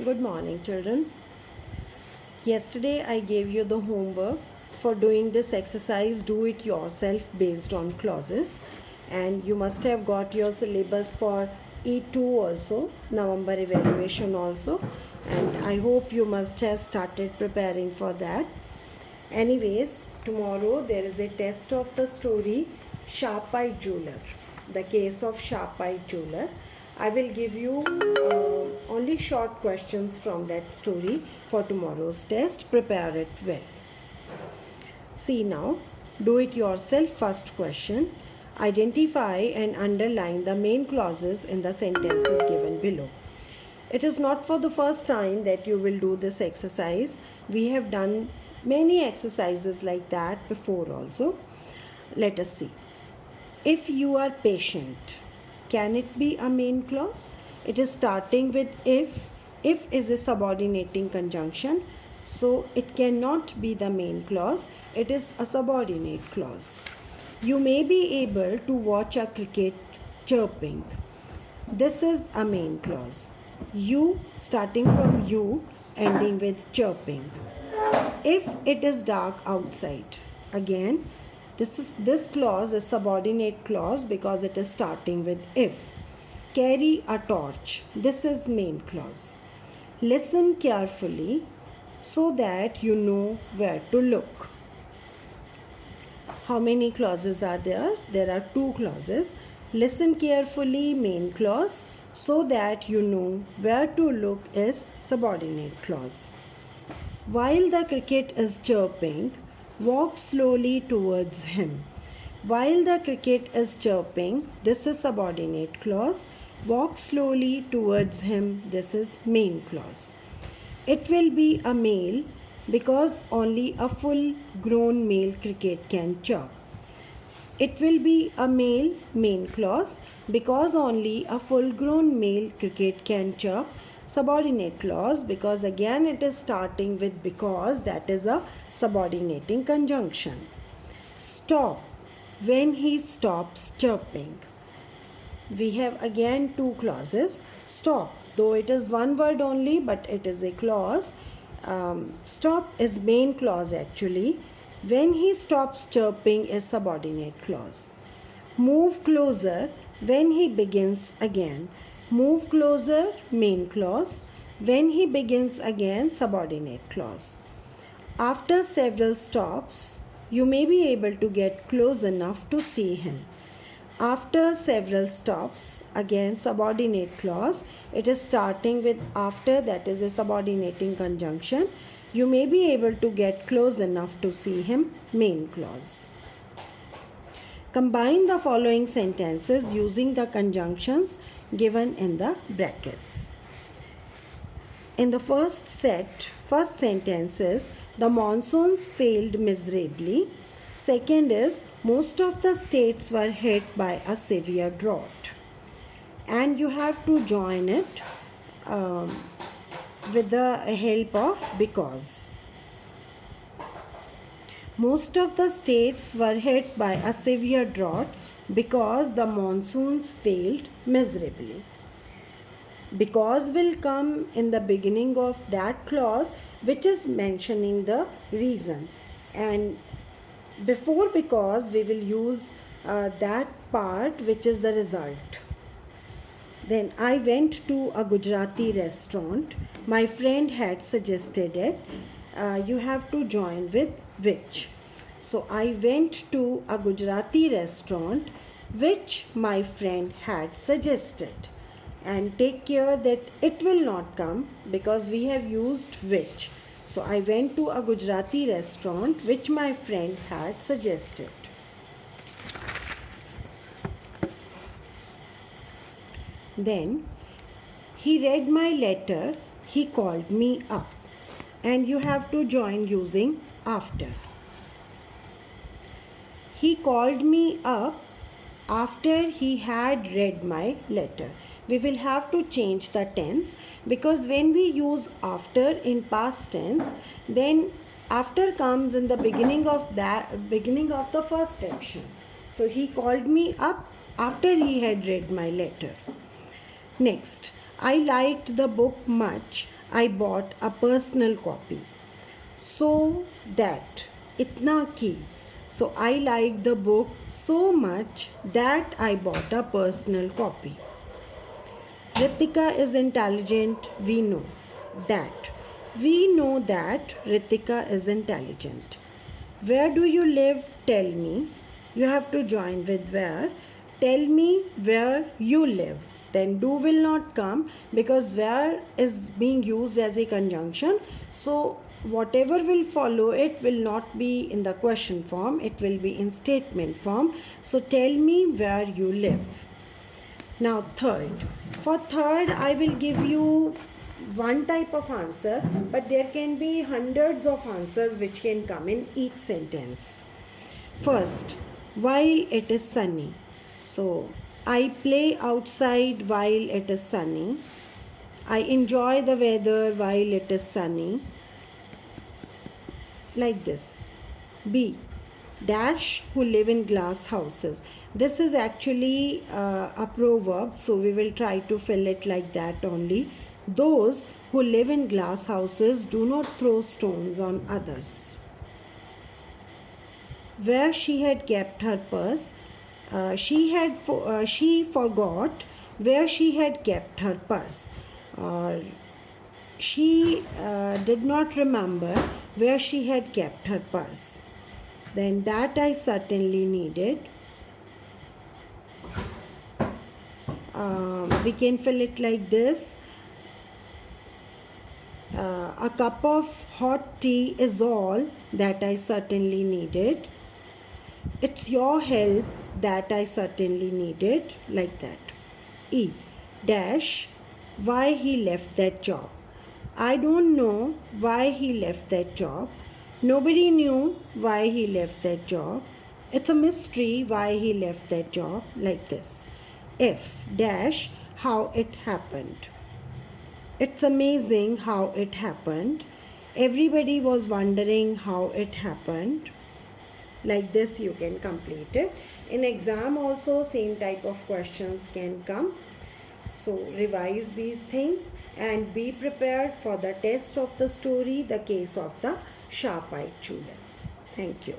Good morning, children. Yesterday I gave you the homework for doing this exercise do it yourself based on clauses, and you must have got your syllabus for E2 also, November evaluation also, and I hope you must have started preparing for that. Anyways, tomorrow there is a test of the story Sharp-Eyed Jeweler, the case of Sharp-Eyed Jeweler. I will give you only short questions from that story for tomorrow's test. Prepare it well. See now, do it yourself. First question. Identify and underline the main clauses in the sentences given below. It is not for the first time that you will do this exercise. We have done many exercises like that before also. Let us see. If you are patient, can it be a main clause? It is starting with if. If is a subordinating conjunction, so it cannot be the main clause. It is a subordinate clause. You may be able to watch a cricket chirping. This is a main clause. You starting from you, ending with chirping. If it is dark outside, again this clause is subordinate clause because it is starting with if. Carry a torch. This is main clause. Listen carefully so that you know where to look. How many clauses are there? There are two clauses. Listen carefully, main clause. So that you know where to look is subordinate clause. While the cricket is chirping, walk slowly towards him. While the cricket is chirping, this is subordinate clause. Walk slowly towards him, this is main clause. It will be a male because only a full grown male cricket can chirp. It will be a male, main clause, because only a full grown male cricket can chirp. Subordinate clause because again it is starting with because, that is a subordinating conjunction. Stop. When he stops chirping. We have again two clauses. Stop, though it is one word only, but it is a clause. Stop is main clause actually. When he stops chirping is subordinate clause. Move closer. When he begins again. Move closer, main clause. When he begins again, subordinate clause. After several stops, you may be able to get close enough to see him. After several stops, again subordinate clause. It is starting with after, that is a subordinating conjunction. You may be able to get close enough to see him, main clause. Combine the following sentences using the conjunctions given in the brackets. In the first sentence is the monsoons failed miserably. Second is most of the states were hit by a severe drought. And you have to join it with the help of because. Most of the states were hit by a severe drought because the monsoons failed miserably. Because will come in the beginning of that clause which is mentioning the reason, and before because we will use that part which is the result. Then I went to a Gujarati restaurant. My friend had suggested it. You have to join with which. So I went to a Gujarati restaurant which my friend had suggested. And take care that it will not come because we have used which. So I went to a Gujarati restaurant which my friend had suggested. Then he read my letter, he called me up. And you have to join using after. He called me up after he had read my letter. We will have to change the tense because when we use after in past tense, then after comes in the beginning of the first action. So he called me up after he had read my letter. Next, I liked the book much. I bought a personal copy. So that, itna ki. So I liked the book so much that I bought a personal copy. Ritika is intelligent, we know that. We know that Ritika is intelligent. Where do you live? Tell me. You have to join with where. Tell me where you live. Then do will not come, because where is being used as a conjunction. So whatever will follow it will not be in the question form, it will be in statement form. So tell me where you live. Now third. For third, I will give you one type of answer, but there can be hundreds of answers which can come in each sentence. First, while it is sunny. So I play outside while it is sunny. I enjoy the weather while it is sunny. Like this. B, dash who live in glass houses. This is actually a proverb, so we will try to fill it like that only. Those who live in glass houses do not throw stones on others. Where she had kept her purse. She forgot where she had kept her purse. Or she did not remember where she had kept her purse. Then that I certainly needed. We can fill it like this. A cup of hot tea is all that I certainly needed. It's your help that I certainly needed. Like that. E, dash why he left that job. I don't know why he left that job. Nobody knew why he left that job. It's a mystery why he left that job. Like this. F, dash how it happened. It's amazing how it happened. Everybody was wondering how it happened. Like this you can complete it. In exam also same type of questions can come. So revise these things and be prepared for the test of the story, The Case of the Sharp-Eyed Chudar. Thank you.